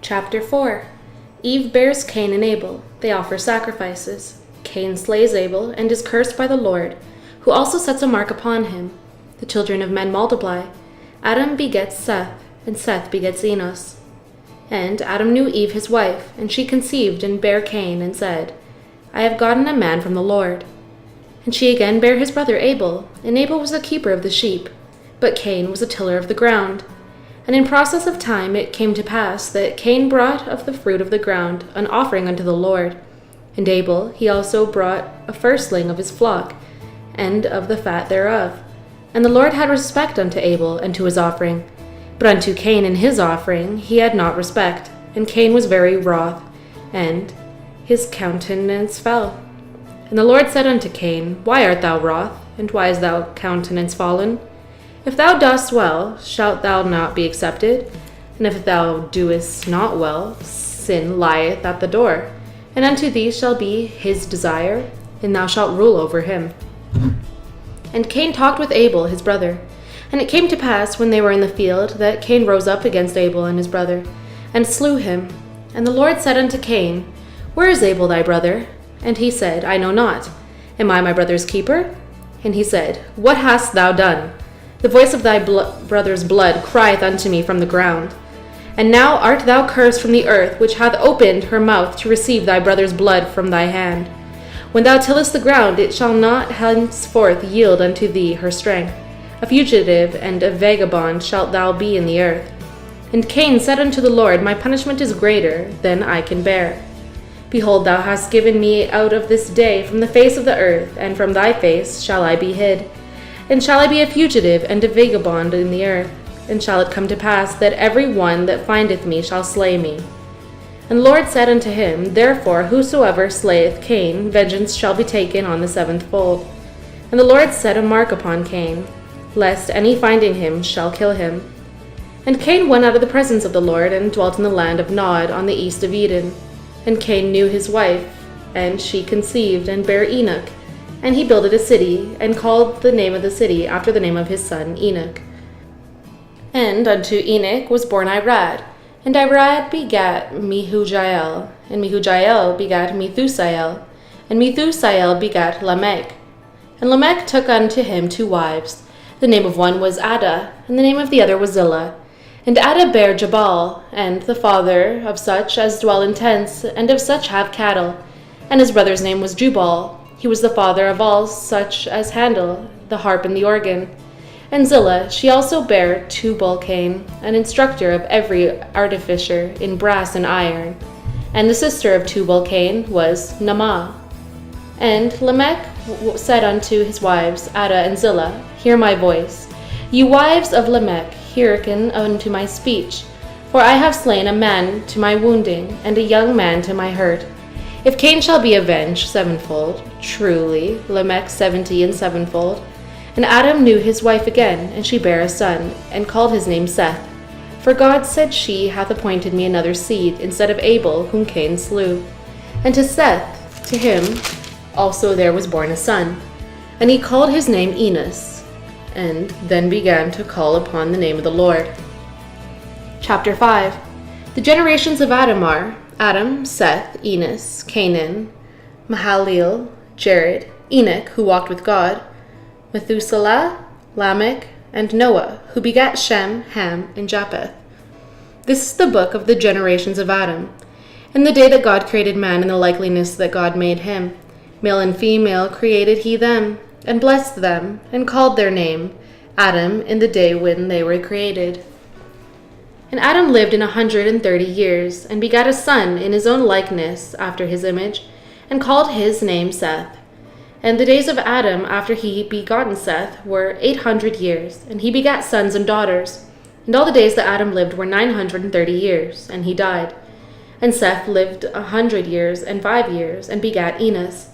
Chapter 4. Eve bears Cain and Abel. They offer sacrifices. Cain slays Abel and is cursed by the Lord, who also sets a mark upon him. The children of men multiply. Adam begets Seth, and Seth begets Enos. And Adam knew Eve his wife, and she conceived and bare Cain, and said, I have gotten a man from the Lord. And she again bare his brother Abel, and Abel was the keeper of the sheep, but Cain was a tiller of the ground. And in process of time it came to pass that Cain brought of the fruit of the ground an offering unto the Lord. And Abel he also brought a firstling of his flock, and of the fat thereof. And the Lord had respect unto Abel and to his offering, but unto Cain and his offering he had not respect. And Cain was very wroth, and his countenance fell. And the Lord said unto Cain, Why art thou wroth, and why is thy countenance fallen? If thou dost well, shalt thou not be accepted? And if thou doest not well, sin lieth at the door, and unto thee shall be his desire, and thou shalt rule over him. And Cain talked with Abel his brother. And it came to pass, when they were in the field, that Cain rose up against Abel and his brother, and slew him. And the Lord said unto Cain, Where is Abel thy brother? And he said, I know not. Am I my brother's keeper? And he said, What hast thou done? The voice of thy brother's blood crieth unto me from the ground. And now art thou cursed from the earth, which hath opened her mouth to receive thy brother's blood from thy hand. When thou tillest the ground, it shall not henceforth yield unto thee her strength. A fugitive and a vagabond shalt thou be in the earth. And Cain said unto the Lord, My punishment is greater than I can bear. Behold, thou hast given me out of this day from the face of the earth, and from thy face shall I be hid. And shall I be a fugitive and a vagabond in the earth? And shall it come to pass that every one that findeth me shall slay me? And the Lord said unto him, Therefore whosoever slayeth Cain, vengeance shall be taken on the seventhfold. And the Lord set a mark upon Cain, lest any finding him shall kill him. And Cain went out of the presence of the Lord, and dwelt in the land of Nod on the east of Eden. And Cain knew his wife, and she conceived, and bare Enoch. And he builded a city, and called the name of the city after the name of his son Enoch. And unto Enoch was born Irad, and Irad begat Mehujael, and Mehujael begat Methusael, and Methusael begat Lamech. And Lamech took unto him 2 wives. The name of one was Ada, and the name of the other was Zillah. And Ada bare Jabal, and the father of such as dwell in tents, and of such have cattle. And his brother's name was Jubal. He was the father of all such as handle the harp and the organ. And Zillah, she also bare Tubal-Cain, an instructor of every artificer in brass and iron. And the sister of Tubal-Cain was Naamah. And Lamech said unto his wives, Ada and Zillah, Hear my voice. Ye wives of Lamech, hearken unto my speech. For I have slain a man to my wounding, and a young man to my hurt. If Cain shall be avenged sevenfold, truly Lamech 70 and sevenfold. And Adam knew his wife again, and she bare a son, and called his name Seth. For God said, She hath appointed me another seed, instead of Abel, whom Cain slew. And to Seth, to him also there was born a son. And he called his name Enos, and then began to call upon the name of the Lord. Chapter 5. The generations of Adam are Adam, Seth, Enos, Canaan, Mahalalel, Jared, Enoch, who walked with God, Methuselah, Lamech, and Noah, who begat Shem, Ham, and Japheth. This is the book of the generations of Adam. In the day that God created man in the likeness that God made him, male and female created he them, and blessed them, and called their name Adam in the day when they were created. And Adam lived 130 years, and begat a son in his own likeness after his image, and called his name Seth. And the days of Adam after he begotten Seth were 800 years, and he begat sons and daughters. And all the days that Adam lived were 930 years, and he died. And Seth lived 100 years and 5 years, and begat Enos.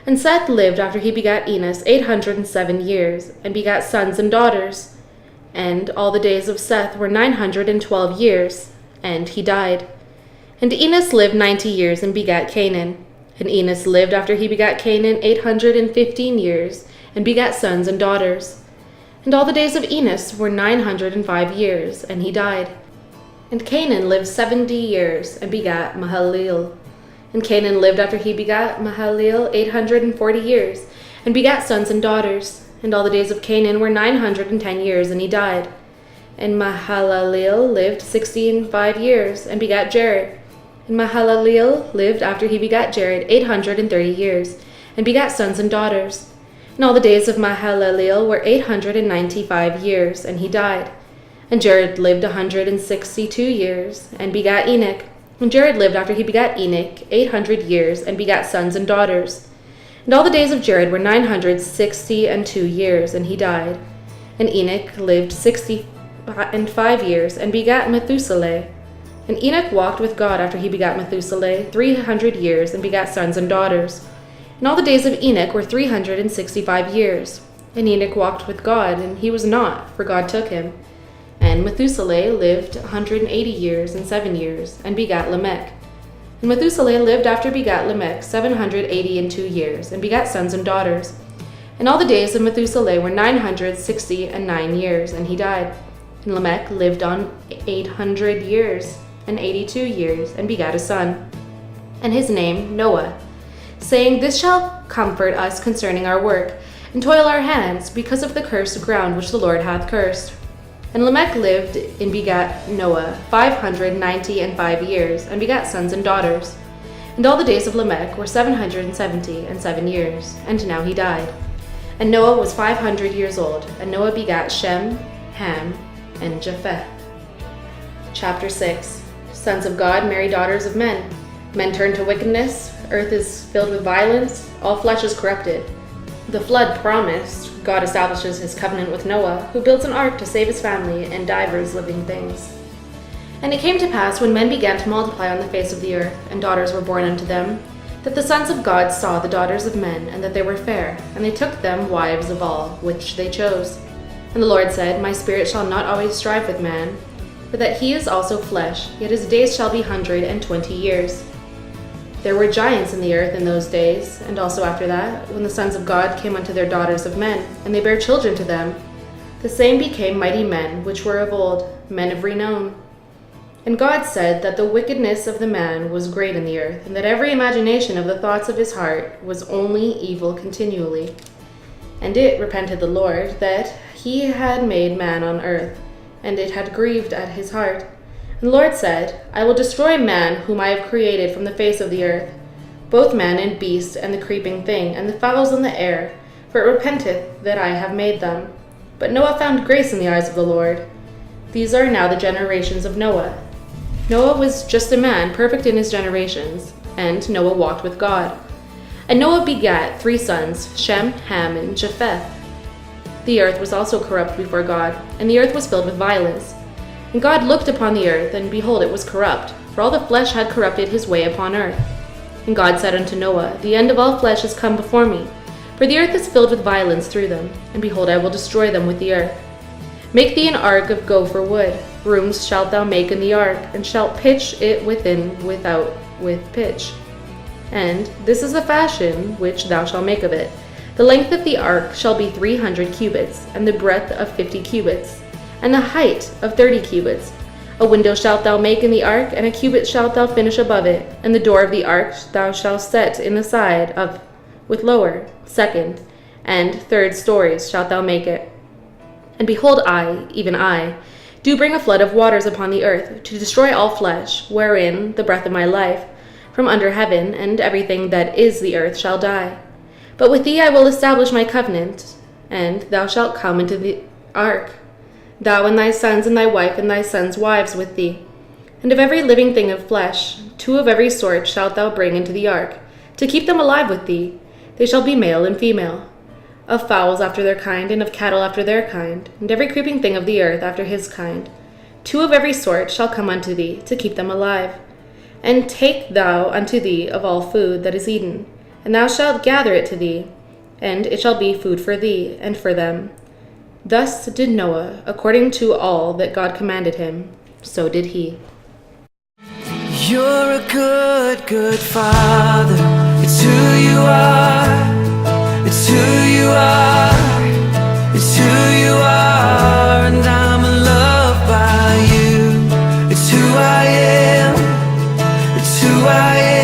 And Seth lived after he begat Enos 807 years, and begat sons and daughters. And all the days of Seth were 912 years, and he died. And Enos lived 90 years, and begat Canaan. And Enos lived after he begat Canaan 815 years, and begat sons and daughters. And all the days of Enos were 905 years, and he died. And Canaan lived 70 years and begat Mahalalel. And Canaan lived after he begat Mahalalel 840 years, and begat sons and daughters. And all the days of Canaan were 910 years, and he died. And Mahalalel lived 65 years, and begat Jared. And Mahalalel lived after he begat Jared 830 years, and begat sons and daughters. And all the days of Mahalalel were 895 years, and he died. And Jared lived 162 years, and begat Enoch. And Jared lived after he begat Enoch 800 years, and begat sons and daughters. And all the days of Jared were 962 years, and he died. And Enoch lived 65 years, and begat Methuselah. And Enoch walked with God after he begat Methuselah 300 years, and begat sons and daughters. And all the days of Enoch were 365 years. And Enoch walked with God, and he was not, for God took him. And Methuselah lived 180 years and 7 years, and begat Lamech. And Methuselah lived after begat Lamech 782 years, and begat sons and daughters. And all the days of Methuselah were 969 years, and he died. And Lamech lived on 800 years and 82 years, and begat a son, and his name Noah, saying, This shall comfort us concerning our work, and toil our hands, because of the cursed ground which the Lord hath cursed. And Lamech lived and begat Noah 595 years, and begat sons and daughters. And all the days of Lamech were 777 years, and now he died. And Noah was 500 years old, and Noah begat Shem, Ham, and Japheth. Chapter 6. Sons of God marry daughters of men. Men turn to wickedness, earth is filled with violence, all flesh is corrupted. The flood promised, God establishes his covenant with Noah, who builds an ark to save his family and divers living things. And it came to pass, when men began to multiply on the face of the earth, and daughters were born unto them, that the sons of God saw the daughters of men, and that they were fair, and they took them wives of all, which they chose. And the Lord said, My spirit shall not always strive with man, for that he is also flesh, yet his days shall be 120 years. There were giants in the earth in those days, and also after that, when the sons of God came unto their daughters of men, and they bare children to them. The same became mighty men, which were of old, men of renown. And God said that the wickedness of the man was great in the earth, and that every imagination of the thoughts of his heart was only evil continually. And it repented the Lord that he had made man on earth, and it had grieved at his heart. And the Lord said, I will destroy man whom I have created from the face of the earth, both man and beast, and the creeping thing, and the fowls in the air, for it repenteth that I have made them. But Noah found grace in the eyes of the Lord. These are now the generations of Noah. Noah was just a man, perfect in his generations, and Noah walked with God. And Noah begat 3 sons, Shem, Ham, and Japheth. The earth was also corrupt before God, and the earth was filled with violence. And God looked upon the earth, and behold, it was corrupt, for all the flesh had corrupted his way upon earth. And God said unto Noah, The end of all flesh is come before me, for the earth is filled with violence through them, and behold, I will destroy them with the earth. Make thee an ark of gopher wood. Rooms shalt thou make in the ark, and shalt pitch it within without with pitch. And this is the fashion which thou shalt make of it. The length of the ark shall be 300 cubits, and the breadth of 50 cubits, and the height of 30 cubits. A window shalt thou make in the ark, and a cubit shalt thou finish above it. And the door of the ark thou shalt set in the side of with lower, second, and third stories shalt thou make it. And behold, I, even I, do bring a flood of waters upon the earth, to destroy all flesh, wherein the breath of my life, from under heaven, and everything that is the earth shall die. But with thee I will establish my covenant, and thou shalt come into the ark, thou and thy sons and thy wife and thy sons' wives with thee. And of every living thing of flesh, 2 of every sort shalt thou bring into the ark, to keep them alive with thee. They shall be male and female. Of fowls after their kind, and of cattle after their kind, and every creeping thing of the earth after his kind. 2 of every sort shall come unto thee, to keep them alive. And take thou unto thee of all food that is eaten, and thou shalt gather it to thee, and it shall be food for thee and for them. Thus did Noah, according to all that God commanded him, so did he. You're a good, good father. It's who you are. It's who you are. It's who you are. And I'm loved by you. It's who I am.